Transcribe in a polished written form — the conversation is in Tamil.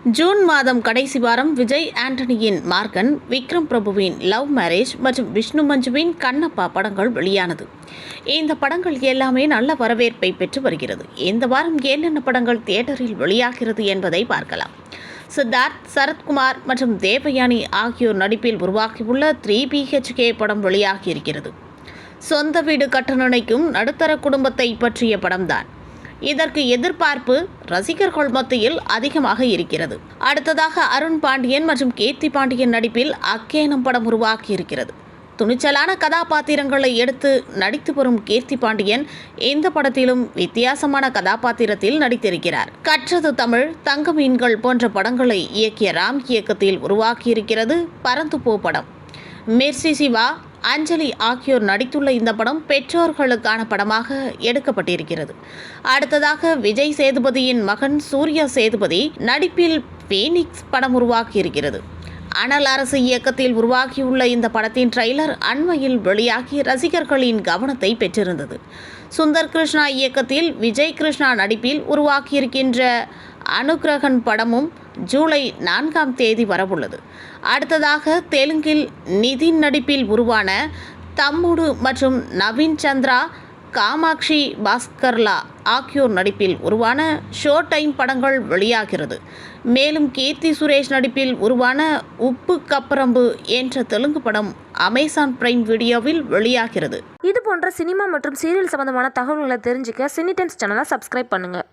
ஜூன் மாதம் கடைசி வாரம் விஜய் ஆண்டனியின் மார்கன், விக்ரம் பிரபுவின் லவ் மேரேஜ் மற்றும் விஷ்ணு மஞ்சுவின் கண்ணப்பா படங்கள் வெளியானது. இந்த படங்கள் எல்லாமே நல்ல வரவேற்பை பெற்று வருகிறது. இந்த வாரம் என்னென்ன படங்கள் தியேட்டரில் வெளியாகிறது என்பதை பார்க்கலாம். சித்தார்த், சரத்குமார் மற்றும் தேவயானி ஆகியோர் நடிப்பில் உருவாகியுள்ள 3BHK படம் வெளியாகியிருக்கிறது. சொந்த வீடு கட்ட நினைக்கும் நடுத்தர குடும்பத்தை பற்றிய படம்தான். இதற்கு எதிர்பார்ப்பு ரசிகர்கள் மத்தியில் அதிகமாக இருக்கிறது. அடுத்ததாக அருண் பாண்டியன் மற்றும் கீர்த்தி பாண்டியன் நடிப்பில் அக்கேனம் படம் உருவாகி இருக்கிறது. துணிச்சலான கதாபாத்திரங்களை எடுத்து நடித்து வரும் கீர்த்தி பாண்டியன் இந்த படத்திலும் வித்தியாசமான கதாபாத்திரத்தில் நடித்திருக்கிறார். கற்றது தமிழ், தங்க மீன்கள் போன்ற படங்களை இயக்கிய ராம் இயக்கத்தில் உருவாகியிருக்கிறது பறந்து போ படம். மிர்சி சிவா, அஞ்சலி ஆகியோர் நடித்துள்ள இந்த படம் பெற்றோர்களுக்கான படமாக எடுக்கப்பட்டிருக்கிறது. அடுத்ததாக விஜய் சேதுபதியின் மகன் சூர்யா சேதுபதி நடிப்பில் ஃபீனிக்ஸ் படம் உருவாகியிருக்கிறது. அனல் அரசு இயக்கத்தில் உருவாகியுள்ள இந்த படத்தின் ட்ரெய்லர் அண்மையில் வெளியாகி ரசிகர்களின் கவனத்தை பெற்றிருந்தது. சுந்தர் கிருஷ்ணா இயக்கத்தில் விஜய் கிருஷ்ணா நடிப்பில் உருவாகியிருக்கின்ற அனுகிரகன் படமும் ஜூலை 4ஆம் தேதி வரவுள்ளது. அடுத்ததாக தெலுங்கில் நிதின் நடிப்பில் உருவான தம்முடு மற்றும் நவீன் சந்திரா, காமாட்சி பாஸ்கர்லா ஆகியோர் நடிப்பில் உருவான ஷோ டைம் படங்கள் வெளியாகிறது. மேலும் கீர்த்தி சுரேஷ் நடிப்பில் உருவான உப்பு கப்பரம்பு என்ற தெலுங்கு படம் அமேசான் பிரைம் வீடியோவில் வெளியாகிறது. இது போன்ற சினிமா மற்றும் சீரியல் சம்பந்தமான தகவல்களை தெரிஞ்சுக்க சினி டைம்ஸ் சேனலை சப்ஸ்கிரைப் பண்ணுங்கள்.